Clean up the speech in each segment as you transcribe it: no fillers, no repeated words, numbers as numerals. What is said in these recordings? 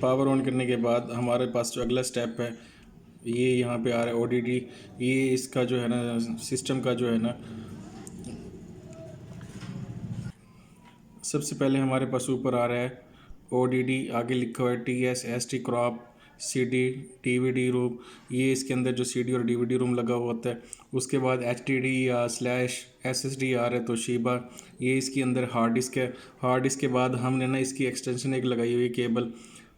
Power on करने के बाद हमारे पास जो अगला स्टेप है ये यहाँ पे आ रहा है ओडीडी। ये इसका जो है ना सिस्टम का जो है ना, सबसे पहले हमारे पास ऊपर आ रहा है ओडीडी, आगे लिखा हुआ है TSST crop CD DVD room. ये इसके अंदर जो CD और DVD रूम लगा हुआ होता है। उसके बाद HDD या /SSD आ रहा है तोशिबा, ये इसके अंदर हार्ड डिस्क है। हार्ड डिस्क के बाद हमने ना इसकी एक्सटेंशन एक लगाई हुई है केबल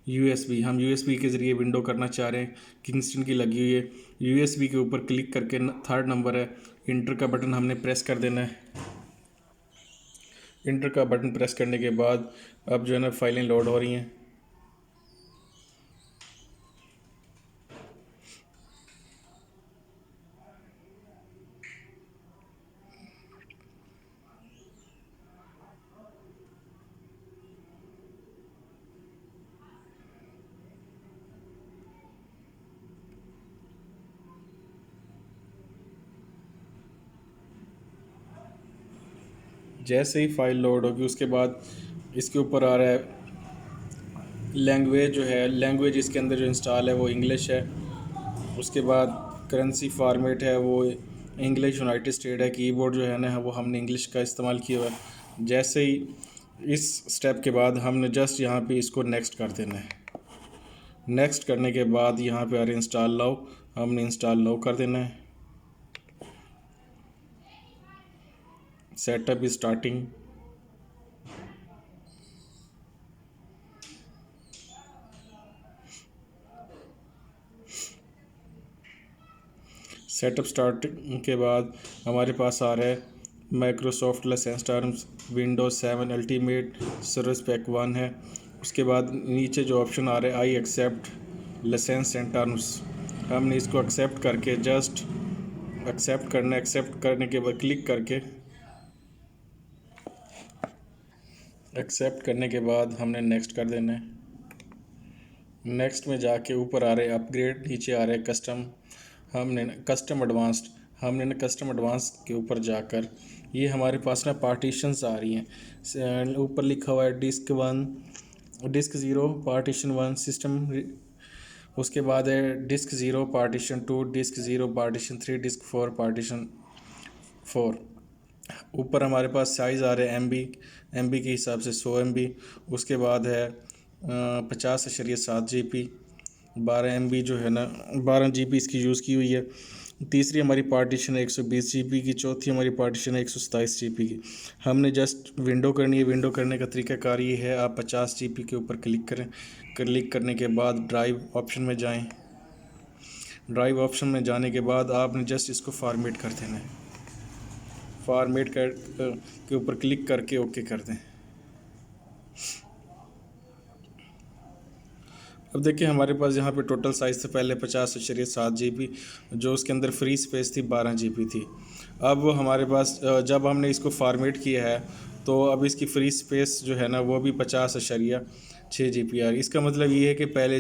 USB। हम USB के ज़रिए विंडो करना चाह रहे हैं, किंगस्टन की लगी हुई है। USB के ऊपर क्लिक करके थर्ड नंबर है इंटर का बटन हमने प्रेस कर देना है। इंटर का बटन प्रेस करने के बाद अब जो है ना फाइलें लोड हो रही हैं। जैसे ही फाइल लोड होगी उसके बाद इसके ऊपर आ रहा है लैंग्वेज, जो है लैंग्वेज इसके अंदर जो इंस्टॉल है वो इंग्लिश है। उसके बाद करेंसी फॉर्मेट है वो इंग्लिश यूनाइटेड स्टेट है। कीबोर्ड जो है ना वो हमने इंग्लिश का इस्तेमाल किया हुआ है। जैसे ही इस स्टेप के बाद हमने जस्ट यहाँ पे इसको नेक्स्ट कर देना है। नेक्स्ट करने के बाद यहाँ पे आ रहा है इंस्टॉल नाउ, हमने इंस्टॉल नाउ कर देना है। Setup is starting. Setup start के बाद हमारे पास आ रहा है Microsoft license terms, Windows 7 ultimate service pack 1 है। उसके बाद नीचे जो ऑप्शन आ रहा है I accept license and terms, हमने इसको एक्सेप्ट करके जस्ट एक्सेप्ट करना है। एक्सेप्ट करने के बाद क्लिक करके एक्सेप्ट करने के बाद हमने नेक्स्ट कर देना है। नेक्स्ट में जाके ऊपर आ रहे हैं अपग्रेड, नीचे आ रहे हैं कस्टम, हमने कस्टम एडवांस्ड, हमने ना कस्टम एडवांस के ऊपर जाकर ये हमारे पास ना पार्टीशंस आ रही हैं। ऊपर लिखा हुआ है डिस्क 1 डिस्क 0 पार्टीशन 1 सिस्टम। उसके बाद है disk 0 partition 2 disk 0 partition 3 disk 4 partition 4। ऊपर हमारे पास साइज़ आ रहे हैं MB के हिसाब से 100 MB। उसके बाद है 50.7 GB, 12 MB जो है ना 12 GB इसकी यूज़ की हुई है। तीसरी हमारी पार्टीशन है 120 GB की। चौथी हमारी पार्टीशन है 127 GB की। हमने जस्ट विंडो करनी है। विंडो करने का तरीकाकार ये है, आप 50 GB के ऊपर क्लिक करें। क्लिक करने के बाद ड्राइव ऑप्शन में जाएं। ड्राइव ऑप्शन में जाने के बाद आपने जस्ट इसको फॉर्मेट कर देना है। फॉर्मेट कर के ऊपर क्लिक करके ओके कर दें। अब देखिए हमारे पास यहाँ पे टोटल साइज़ से पहले 50.7 GB, जो उसके अंदर फ्री स्पेस थी 12 GB थी। अब हमारे पास जब हमने इसको फॉर्मेट किया है तो अब इसकी फ्री स्पेस जो है ना वो भी 50.6 GB आ रही। इसका मतलब ये है कि पहले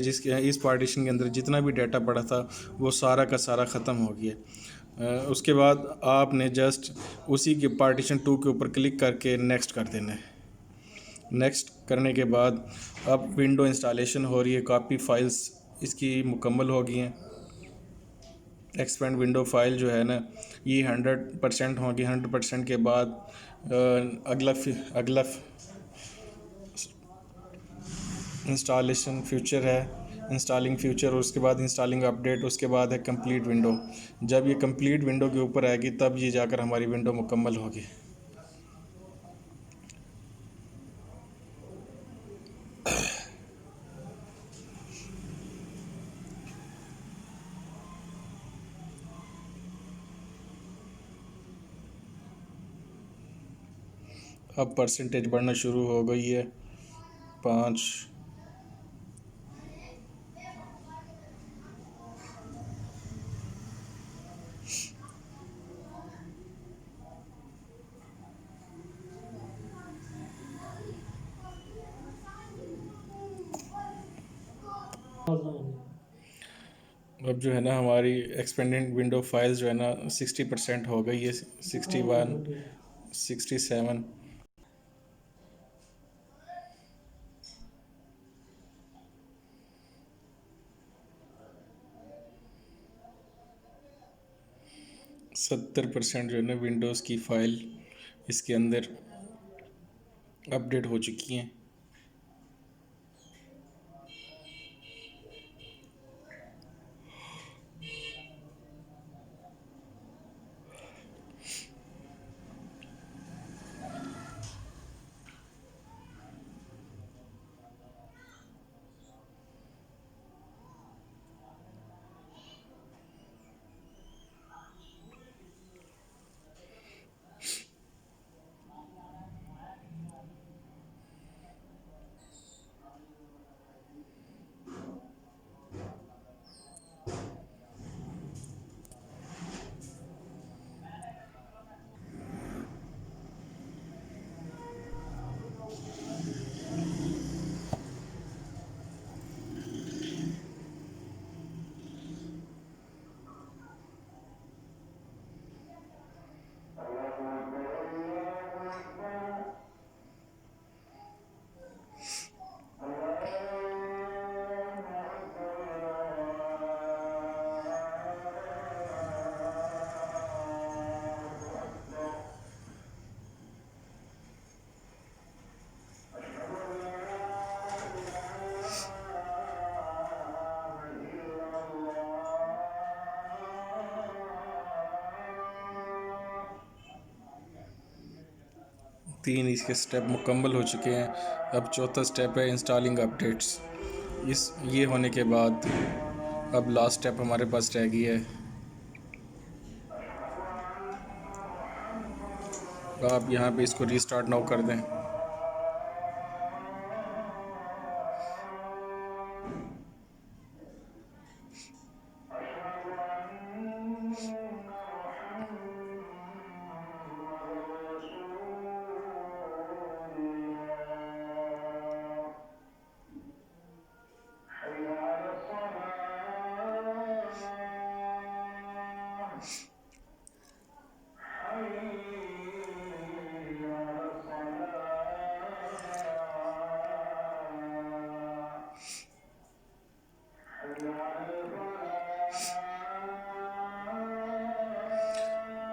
इस पार्टीशन के अंदर जितना भी डाटा पड़ा था वो सारा का सारा ख़त्म हो गया। उसके बाद आपने जस्ट उसी के पार्टीशन 2 के ऊपर क्लिक करके नेक्स्ट कर देना है। नेक्स्ट करने के बाद अब विंडो इंस्टॉलेशन हो रही है। कॉपी फाइल्स इसकी मुकम्मल हो गई हैं। एक्सपेंड विंडो फाइल जो है ना ये 100% होगी। 100% के बाद अगला इंस्टॉलेशन फ्यूचर है, इंस्टॉलिंग फ्यूचर। उसके बाद इंस्टॉलिंग अपडेट। उसके बाद है कंप्लीट विंडो। जब ये कंप्लीट विंडो के ऊपर आएगी तब ये जाकर हमारी विंडो मुकम्मल होगी। अब परसेंटेज बढ़ना शुरू हो गई है। 5 अब जो है ना हमारी एक्सपेंडेड विंडो फाइल्स जो है ना 60% हो गई है। 61 67 70% जो है ना विंडोज़ की फ़ाइल इसके अंदर अपडेट हो चुकी हैं। तीन इसके स्टेप मुकम्मल हो चुके हैं। अब चौथा स्टेप है इंस्टॉलिंग अपडेट्स। ये होने के बाद अब लास्ट स्टेप हमारे पास रह गई है। आप यहाँ पे इसको रीस्टार्ट नाउ कर दें।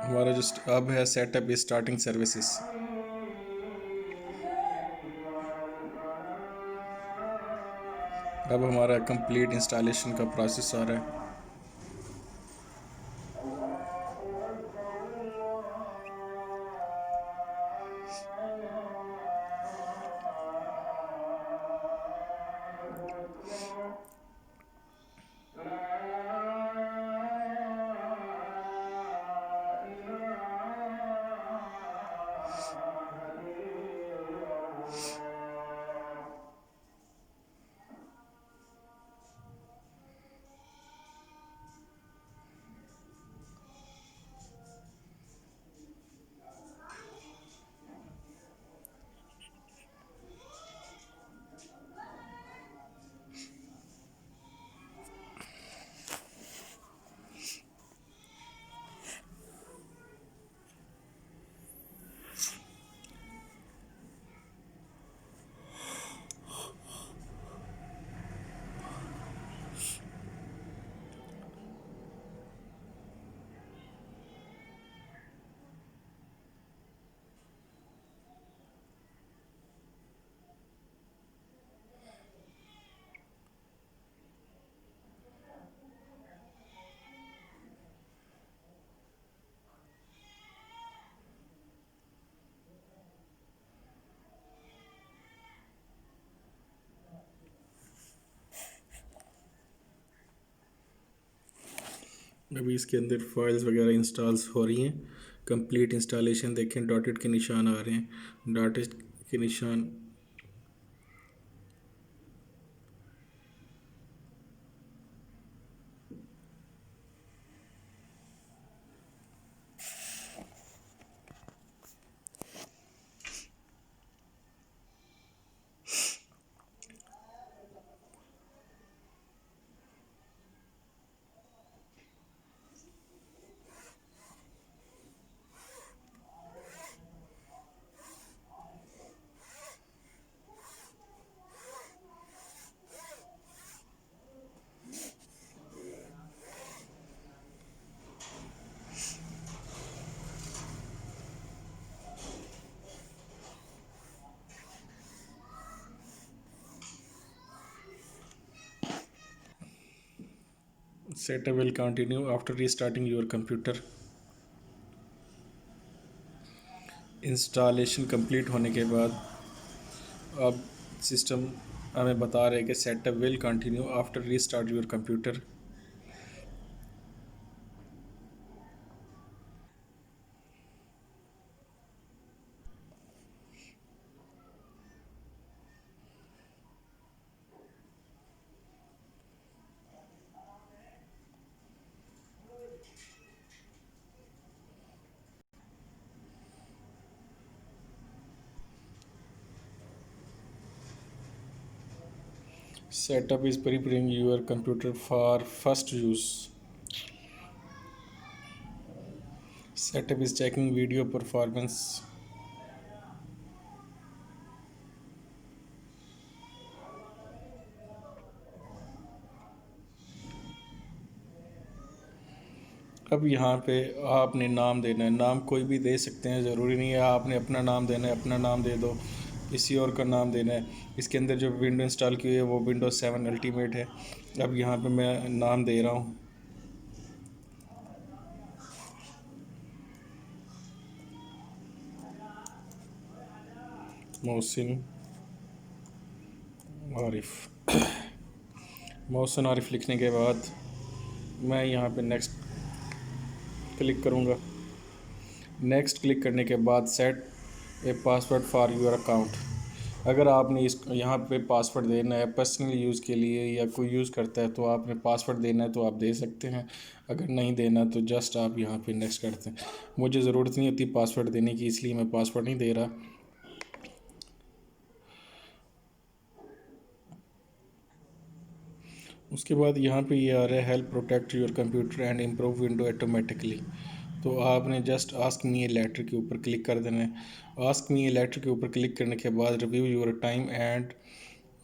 हमारा जो अब है सेटअप स्टार्टिंग सर्विसेज। अब हमारा कंप्लीट इंस्टॉलेशन का प्रोसेस आ रहा है। अभी इसके अंदर फाइल्स वगैरह इंस्टॉल्स हो रही हैं। कंप्लीट इंस्टॉलेशन देखें, डॉटेड के निशान आ रहे हैं, डॉटेड के निशान। Setup will continue after restarting your computer. Installation complete होने के बाद अब सिस्टम हमें बता रहे हैं कि setup will continue after restart your computer. Setup is preparing your computer for first use. Setup is checking video performance. अब यहाँ पे आपने नाम देना है, नाम कोई भी दे सकते हैं, ज़रूरी नहीं है आपने अपना नाम देना है, अपना नाम दे दो, किसी और का नाम देना है। इसके अंदर जो विंडो इंस्टॉल की हुई है वो विंडोज़ 7 अल्टीमेट है। अब यहाँ पे मैं नाम दे रहा हूँ मोहसिन आरिफ। मोहसिन आरिफ लिखने के बाद मैं यहाँ पे नेक्स्ट क्लिक करूँगा। नेक्स्ट क्लिक करने के बाद set a password for your account. अगर आपने इस यहाँ पे पासवर्ड देना है पर्सनल यूज़ के लिए या कोई यूज़ करता है तो आपने पासवर्ड देना है तो आप दे सकते हैं, अगर नहीं देना तो जस्ट आप यहाँ पे नेक्स्ट करते हैं। मुझे ज़रूरत नहीं होती पासवर्ड देने की, इसलिए मैं पासवर्ड नहीं दे रहा। उसके बाद यहाँ पे ये आ रहा है help protect your computer and improve window automatically. तो आपने just ask me a later के ऊपर क्लिक कर देना है। आस्क मी ए लेटर के ऊपर क्लिक करने के बाद review your time and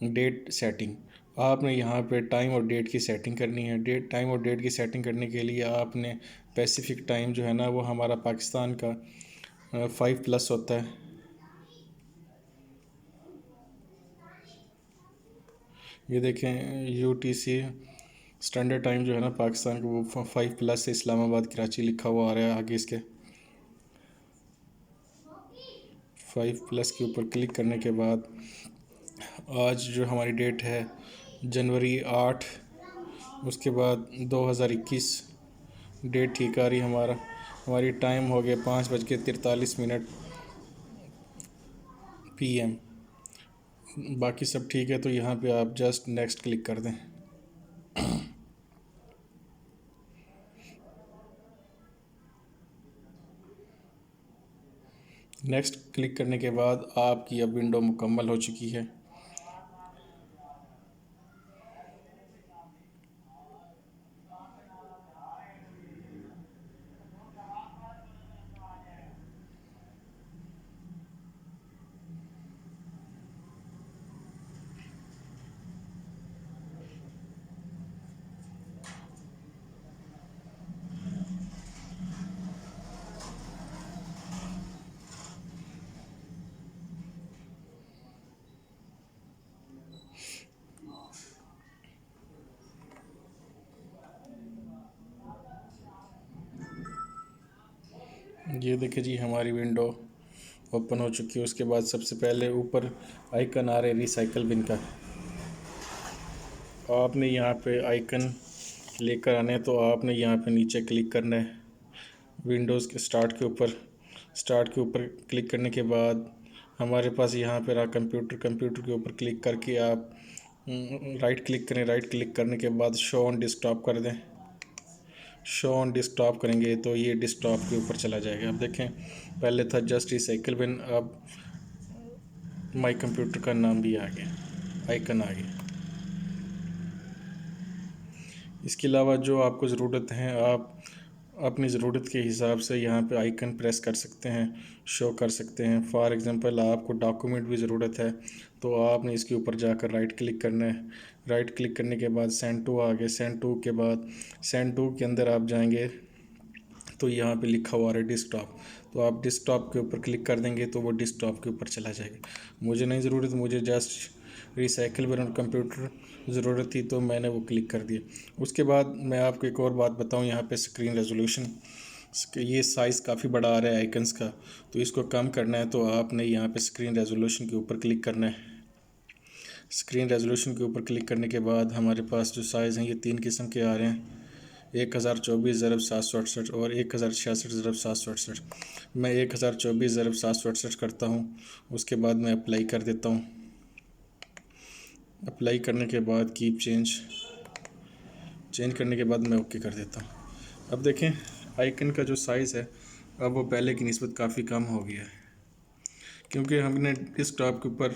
date setting. आपने यहाँ पे टाइम और डेट की सेटिंग करनी है। टाइम और डेट की सेटिंग करने के लिए आपने पैसिफिक टाइम जो है ना वो हमारा पाकिस्तान का 5+ होता है। ये देखें UTC स्टैंडर्ड टाइम जो है ना पाकिस्तान का वो 5+ इस्लामाबाद कराची लिखा हुआ आ रहा है आगे इसके। 5+ के ऊपर क्लिक करने के बाद आज जो हमारी डेट है जनवरी 8, उसके बाद 2021 डेट ठीक आ रही हमारी टाइम हो गया 5:43 PM। बाकी सब ठीक है तो यहाँ पे आप जस्ट नेक्स्ट क्लिक कर दें। नेक्स्ट क्लिक करने के बाद आपकी अब विंडो मुकम्मल हो चुकी है। ये देखिए जी हमारी विंडो ओपन हो चुकी है। उसके बाद सबसे पहले ऊपर आइकन आ रहा है रिसाइकल बिन का। आपने यहाँ पे आइकन लेकर आने तो आपने यहाँ पे नीचे क्लिक करना है विंडोज़ के स्टार्ट के ऊपर क्लिक करने के बाद हमारे पास यहाँ पे रहा कंप्यूटर के ऊपर क्लिक करके आप राइट क्लिक करें। राइट क्लिक करने के बाद शो ऑन डेस्कटॉप कर दें। शो ऑन डेस्कटॉप करेंगे तो ये डेस्कटॉप के ऊपर चला जाएगा। अब देखें पहले था जस्ट रिसाइकल बिन, अब माई कंप्यूटर का नाम भी आ गया, आइकन आ गया। इसके अलावा जो आपको ज़रूरत है आप अपनी ज़रूरत के हिसाब से यहाँ पे आइकन प्रेस कर सकते हैं, शो कर सकते हैं। फॉर एग्ज़ाम्पल आपको डॉक्यूमेंट भी ज़रूरत है तो आपने इसके ऊपर जाकर राइट क्लिक करना है। राइट क्लिक करने के बाद सेंड टू आ गए। सेंड टू के बाद सेंड टू के अंदर आप जाएंगे तो यहाँ पे लिखा हुआ है डेस्कटॉप, तो आप डेस्कटॉप के ऊपर क्लिक कर देंगे तो वो डेस्कटॉप के ऊपर चला जाएगा। मुझे नहीं ज़रूरत, मुझे जस्ट रिसाइकिल बिन कंप्यूटर ज़रूरत थी, तो मैंने वो क्लिक कर दिया। उसके बाद मैं आपको एक और बात बताऊं, यहाँ पे स्क्रीन रेजोल्यूशन, ये साइज़ काफ़ी बड़ा आ रहा है आइकन्स का, तो इसको कम करना है तो आपने यहाँ पे स्क्रीन रेजोल्यूशन के ऊपर क्लिक करना है। स्क्रीन रेजोल्यूशन के ऊपर क्लिक करने के बाद हमारे पास जो साइज़ हैं ये 3 किस्म के आ रहे हैं, 1024x768 और 1066x768। मैं 1024x768 करता हूँ। उसके बाद मैं अप्लाई कर देता हूँ। अप्लाई करने के बाद कीप चेंज करने के बाद मैं ओके कर देता हूँ। अब देखें आइकन का जो साइज़ है अब वो पहले की निस्बत काफ़ी कम हो गया है, क्योंकि हमने डेस्कटॉप के ऊपर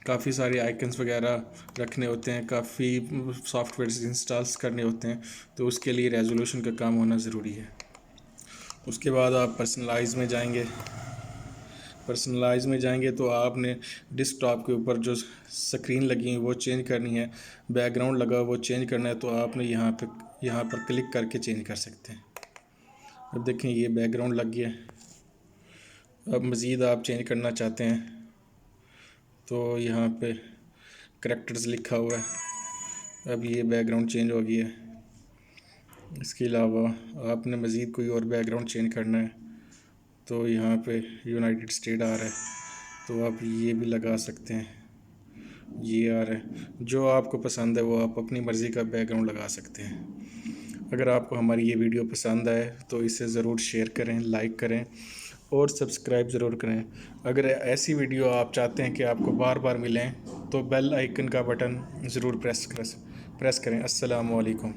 काफ़ी सारे आइकन्स वगैरह रखने होते हैं, काफ़ी सॉफ्टवेयर इंस्टॉल्स करने होते हैं, तो उसके लिए रेजोल्यूशन का काम होना ज़रूरी है। उसके बाद आप पर्सनलाइज में जाएंगे तो आपने डेस्कटॉप के ऊपर जो स्क्रीन लगी है वो चेंज करनी है, बैकग्राउंड लगा वो चेंज करना है, तो आपने यहाँ पर क्लिक करके चेंज कर सकते हैं। अब देखें ये बैकग्राउंड लग गया। अब मज़ीद आप चेंज करना चाहते हैं तो यहाँ पे करैक्टर्स लिखा हुआ है, अब ये बैकग्राउंड चेंज हो गया है। इसके अलावा आपने मज़ीद कोई और बैकग्राउंड चेंज करना है तो यहाँ पे यूनाइटेड स्टेट आ रहा है, तो आप ये भी लगा सकते हैं। ये आ रहा है, जो आपको पसंद है वो आप अपनी मर्ज़ी का बैकग्राउंड लगा सकते हैं। अगर आपको हमारी ये वीडियो पसंद आए तो इसे ज़रूर शेयर करें, लाइक करें और सब्सक्राइब ज़रूर करें। अगर ऐसी वीडियो आप चाहते हैं कि आपको बार बार मिलें तो बेल आइकन का बटन ज़रूर प्रेस करें। अस्सलामु अलैकुम।